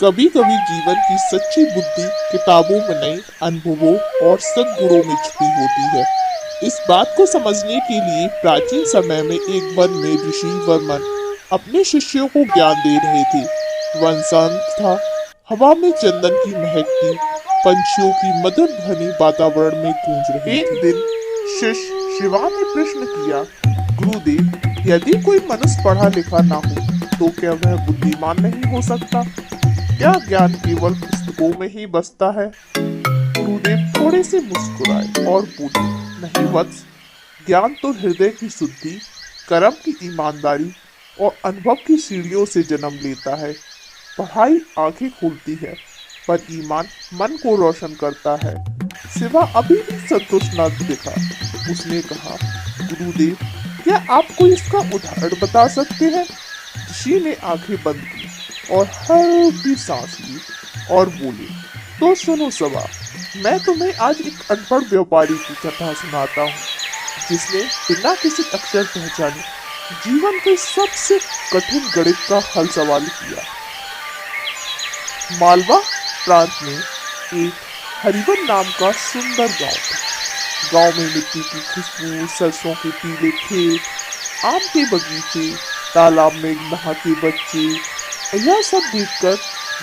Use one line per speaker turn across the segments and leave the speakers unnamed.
कभी कभी जीवन की सच्ची बुद्धि किताबों में नहीं, अनुभवों और सद्गुणों में छुपी होती है। इस बात को समझने के लिए प्राचीन समय में एक वन में ऋषि वर्मन अपने शिष्यों को ज्ञान दे रहे थे। वन शांत था, हवा में चंदन की महक थी, पंछियों की मधुर ध्वनि वातावरण में गूंज रही थी। एक दिन शिष्य शिवा ने प्रश्न किया, गुरुदेव, यदि कोई मनुष्य पढ़ा लिखा ना हो तो क्या वह बुद्धिमान नहीं हो सकता? क्या ज्ञान केवल पुस्तकों में ही बसता है? गुरुदेव थोड़े से मुस्कुराए और बोले, नहीं वत्स, ज्ञान तो हृदय की शुद्धि, कर्म की ईमानदारी और अनुभव की सीढ़ियों से जन्म लेता है। पढ़ाई आंखें खोलती है, पर ईमान मन को रोशन करता है। शिवा अभी भी संतुष्ट न दिखा। उसने कहा, गुरुदेव, क्या आप कोई इसका उदाहरण बता सकते हैं? ऋषि ने आंखें बंद की और हल्की सांस ली और बोले, तो सुनो सवा, मैं तुम्हें आज एक अनपढ़ व्यापारी की कथा सुनाता हूँ, जिसने बिना किसी अक्षर पहचाने जीवन के सबसे कठिन गणित का हल सवाल किया। मालवा प्रांत में एक हरिवन नाम का सुंदर गांव था। गांव में मिट्टी की खुशबू, सरसों के पीले खेत, आम के बगीचे, तालाब में नहाते बच्चे, यह सब देखकर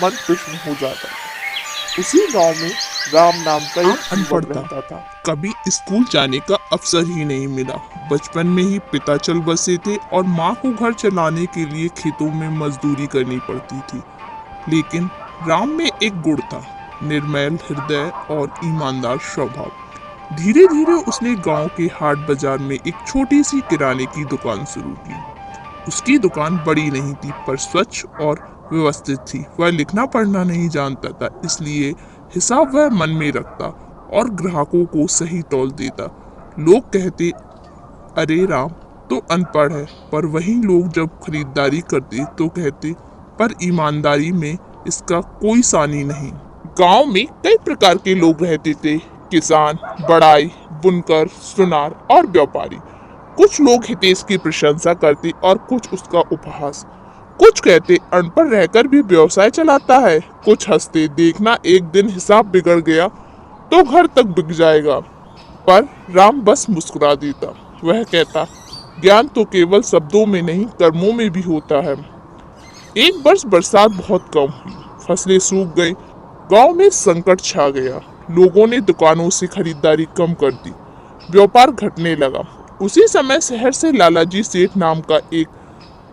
मन प्रसन्न हो जाता था। उसी गांव में राम नाम का एक अनपढ़ रहता था। कभी स्कूल जाने का अवसर ही नहीं मिला। बचपन में ही पिता चल बसे थे और माँ को घर चलाने के लिए खेतों में मजदूरी करनी पड़ती थी। लेकिन राम में एक गुण था, निर्मल हृदय और ईमानदार स्वभाव। धीरे धीरे उसने गांव के हाट बाजार में एक छोटी सी किराने की दुकान शुरू की। उसकी दुकान बड़ी नहीं थी, पर स्वच्छ और व्यवस्थित थी। वह लिखना पढ़ना नहीं जानता था, इसलिए हिसाब वह मन में रखता और ग्राहकों को सही तौल देता। लोग कहते, अरे राम तो अनपढ़ है, पर वही लोग जब खरीदारी करते तो कहते, पर ईमानदारी में इसका कोई सानी नहीं। गांव में कई प्रकार के लोग रहते थे, किसान, बढ़ाई, बुनकर, सुनार और व्यापारी। कुछ लोग हितेश की प्रशंसा करते और कुछ उसका उपहास। कुछ कहते, अनपढ़ रहकर भी व्यवसाय चलाता है। कुछ हंसते, देखना एक दिन हिसाब बिगड़ गया तो घर तक बिक जाएगा। पर राम बस मुस्कुरा देता। वह कहता, ज्ञान तो केवल शब्दों में नहीं, कर्मों में भी होता है। एक वर्ष बरसात बहुत कम हुई, फसलें सूख गई, गांव में संकट छा गया। लोगों ने दुकानों से खरीदारी कम कर दी, व्यापार घटने लगा। उसी समय शहर से लालाजी सेठ नाम का एक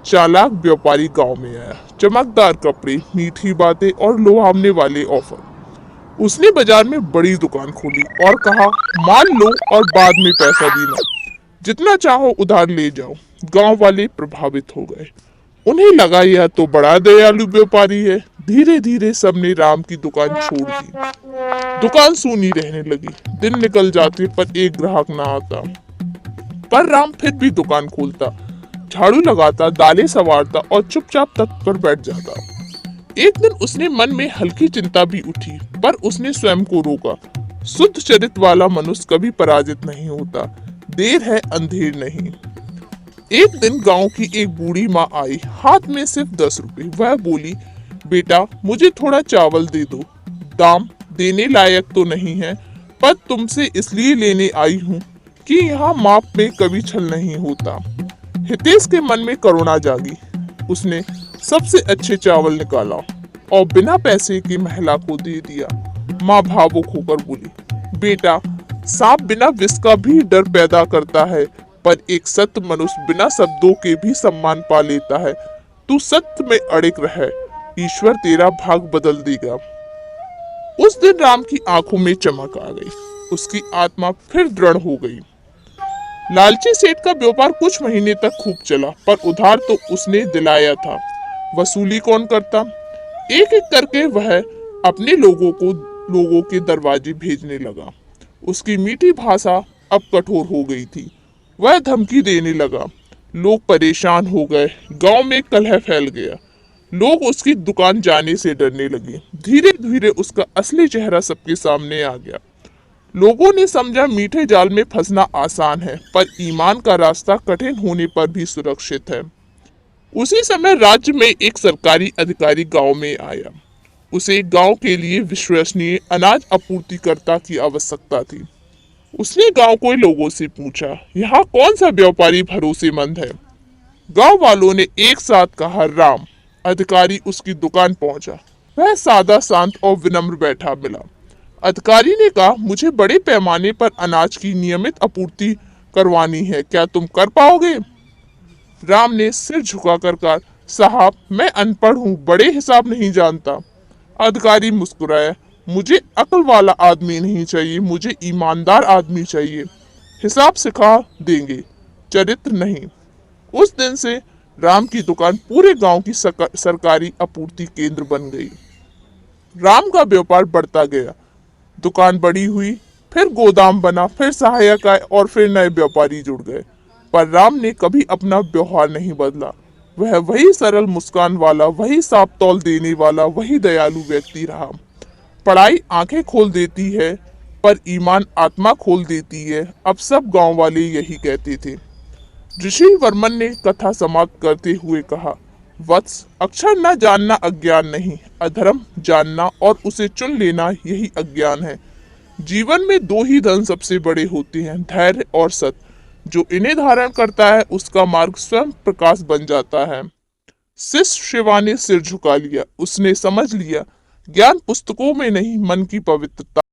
चालाक व्यापारी गांव में आया। चमकदार कपड़े, मीठी बातें और लुभावने वाले ऑफर। उसने बाजार में बड़ी दुकान खोली और कहा, माल लो और बाद में पैसा देना, जितना चाहो उधार ले जाओ। गांव वाले प्रभावित हो गए। उन्हें लगा यह तो बड़ा दयालु व्यापारी है। धीरे धीरे सबने राम की दुकान छोड़ दी। दुकान सूनी रहने लगी। दिन निकल जाते पर एक ग्राहक ना आता। पर राम फिर भी दुकान खोलता, झाड़ू लगाता, दालें संवारता और चुपचाप तख्त पर बैठ जाता। एक दिन उसने मन में हल्की चिंता भी उठी, पर उसने स्वयं को रोका। शुद्ध चरित्र वाला मनुष्य कभी पराजित नहीं होता। देर है अंधेर नहीं। एक दिन गांव की एक बूढ़ी माँ आई, हाथ में सिर्फ 10 रुपए। वह बोली, बेटा मुझे थोड़ा चावल दे दो। दाम देने लायक तो नहीं है, पर तुमसे इसलिए लेने आई हूँ कि यहाँ माप में कभी छल नहीं होता। हितेश के मन में करुणा जागी। उसने सबसे अच्छे चावल निकाला और बिना पैसे की महिला को दे दिया। माँ भावुक होकर बोली, बेटा सांप बिना विष का भी डर पैदा करता है, पर एक सत्य मनुष्य बिना शब्दों के भी सम्मान पा लेता है। तू सत्य में अड़िग रह, ईश्वर तेरा भाग बदल देगा। उस दिन राम की आंखों में चमक आ गई। उसकी आत्मा फिर दृढ़ हो गई। लालची सेठ का व्यापार कुछ महीने तक खूब चला, पर उधार तो उसने दिलाया था, वसूली कौन करता? एक एक करके वह अपने लोगों के दरवाजे भेजने लगा। उसकी मीठी भाषा अब कठोर हो गई थी। वह धमकी देने लगा। लोग परेशान हो गए। गांव में कलह फैल गया। लोग उसकी दुकान जाने से डरने लगे। धीरे धीरे उसका असली चेहरा सबके सामने आ गया। लोगों ने समझा मीठे जाल में फंसना आसान है, पर ईमान का रास्ता कठिन होने पर भी सुरक्षित है। उसी समय राज्य में एक सरकारी अधिकारी गांव में आया। उसे गांव के लिए विश्वसनीय अनाज आपूर्तिकर्ता की आवश्यकता थी। उसने गांव के लोगों से पूछा, यहाँ कौन सा व्यापारी भरोसेमंद है? गांव वालों ने एक साथ कहा, राम। अधिकारी उसकी दुकान पहुंचा। वह सादा, शांत और विनम्र बैठा मिला। अधिकारी ने कहा, मुझे बड़े पैमाने पर अनाज की नियमित आपूर्ति करवानी है, क्या तुम कर पाओगे? राम ने सिर झुकाकर कहा, साहब मैं अनपढ़ हूँ, बड़े हिसाब नहीं जानता। अधिकारी मुस्कुराया, मुझे अक्ल वाला आदमी नहीं चाहिए, मुझे ईमानदार आदमी चाहिए। हिसाब सिखा देंगे, चरित्र नहीं। उस दिन से राम की दुकान पूरे गांव की सरकारी आपूर्ति केंद्र बन गई। राम का व्यापार बढ़ता गया, दुकान बड़ी हुई, फिर गोदाम बना, फिर सहायक आए और फिर नए व्यापारी जुड़ गए। पर राम ने कभी अपना व्यवहार नहीं बदला। वह वही सरल मुस्कान वाला, वही साफ तौल देने वाला, वही दयालु व्यक्ति रहा। पढ़ाई आंखें खोल देती है, पर ईमान आत्मा खोल देती है, अब सब गांव वाले यही कहते थे। ऋषि वर्मन ने कथा समाप्त करते हुए कहा, वत्स, अक्षर न जानना अज्ञान नहीं, अधर्म जानना और उसे चुन लेना यही अज्ञान है। जीवन में दो ही धन सबसे बड़े होते हैं, धैर्य और सत्य। जो इन्हें धारण करता है उसका मार्ग स्वयं प्रकाश बन जाता है। शिष्य शिवा ने सिर झुका लिया। उसने समझ लिया, ज्ञान पुस्तकों में नहीं, मन की पवित्रता